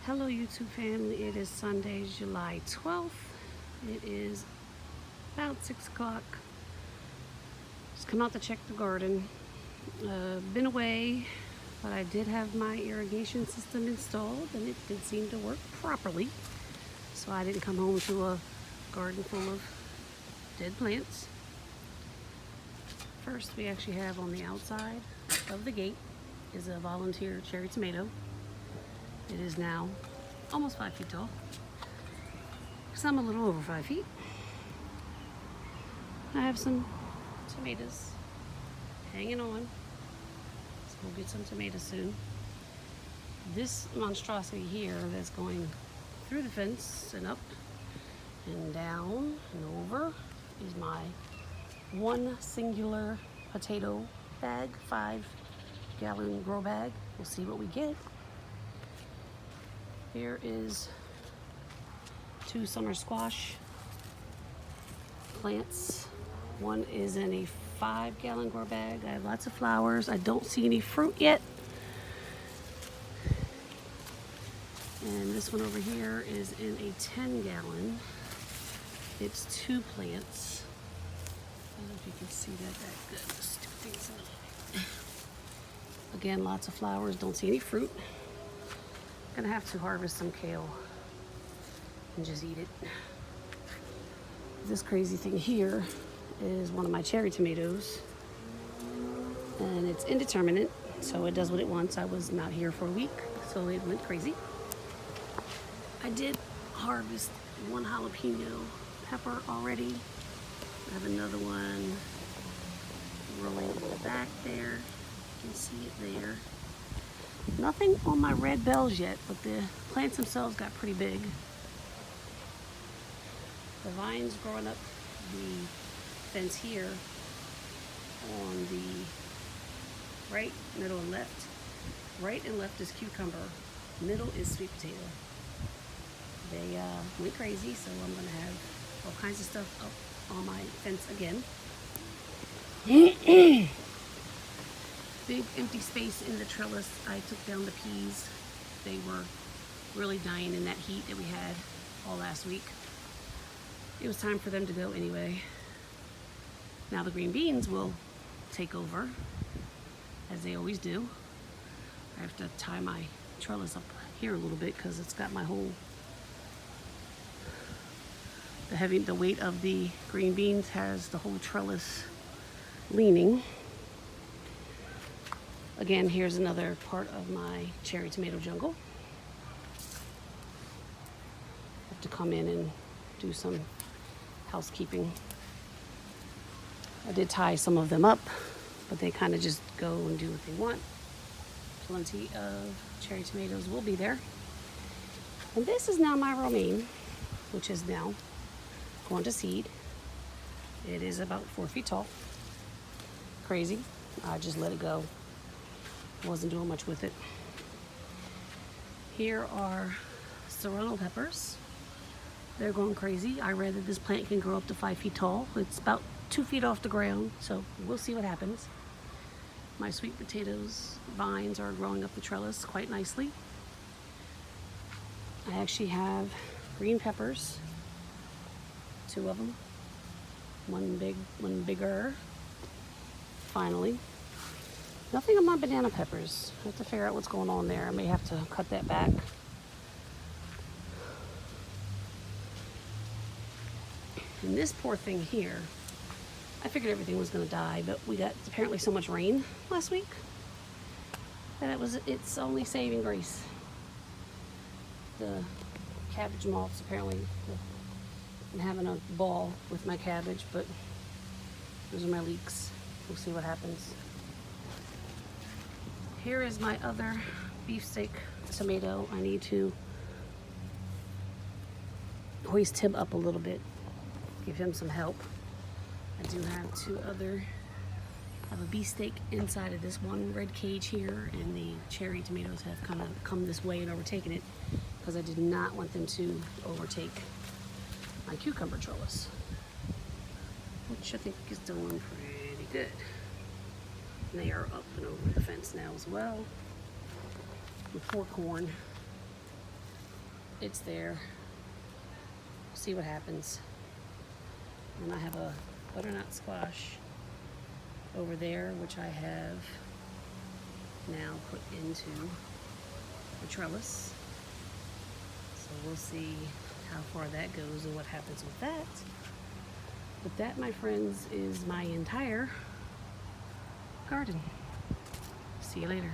Hello YouTube family, it is Sunday, July 12th. It is about 6 o'clock. Just come out to check the garden. Been away, but I did have my irrigation system installed and it did seem to work properly. So I didn't come home to a garden full of dead plants. First, we actually have on the outside of the gate is a volunteer cherry tomato. It is now almost 5 feet tall, because I'm a little over 5 feet. I have some tomatoes hanging on, so we'll get some tomatoes soon. This monstrosity here that's going through the fence and up and down and over is my one singular potato bag, 5-gallon grow bag. We'll see what we get. Here is 2 summer squash plants. One is in a 5-gallon grow bag. I have lots of flowers. I don't see any fruit yet. And this one over here is in a 10-gallon. It's 2 plants. I don't know if you can see that good. Just 2 things in it. Again, lots of flowers. Don't see any fruit. Gonna have to harvest some kale and just eat it. This crazy thing here is one of my cherry tomatoes, and it's indeterminate, so it does what it wants. I was not here for a week, so it went crazy. I did harvest 1 jalapeno pepper already. I have another one growing in the back there. You can see it there. Nothing on my red bells yet, but the plants themselves got pretty big. The vines growing up the fence here on the right, middle, and left. Right and left is cucumber. Middle is sweet potato. They went crazy, so I'm going to have all kinds of stuff up on my fence again. Big empty space in the trellis. I took down the peas. They were really dying in that heat that we had all last week. It was time for them to go anyway. Now the green beans will take over, as they always do. I have to tie my trellis up here a little bit because it's got my whole, the weight of the green beans has the whole trellis leaning. Again, here's another part of my cherry tomato jungle. I have to come in and do some housekeeping. I did tie some of them up, but they kind of just go and do what they want. Plenty of cherry tomatoes will be there. And this is now my romaine, which is now going to seed. It is about 4 feet tall. Crazy. I just let it go. Wasn't doing much with it. Here are Serrano Peppers. They're going crazy. I read that this plant can grow up to 5 feet tall. It's about 2 feet off the ground, so we'll see what happens. My sweet potatoes vines are growing up the trellis quite nicely. I actually have green peppers, 2 of them. One big, one bigger. Finally. Nothing on my banana peppers. I have to figure out what's going on there. I may have to cut that back. And this poor thing here, I figured everything was going to die, but we got apparently so much rain last week that it's only saving grace. The cabbage moths apparently been having a ball with my cabbage, but those are my leeks. We'll see what happens. Here is my other beefsteak tomato. I need to hoist him up a little bit, give him some help. I do have 2 other. I have a beefsteak inside of this one red cage here, and the cherry tomatoes have kind of come this way and overtaken it because I did not want them to overtake my cucumber trellis, which I think is doing pretty good. They are up and over the fence now as well. With 4 corn. it's there. See what happens. And I have a butternut squash over there, which I have now put into the trellis. So we'll see how far that goes and what happens with that. But that, my friends, is my entire garden. See you later.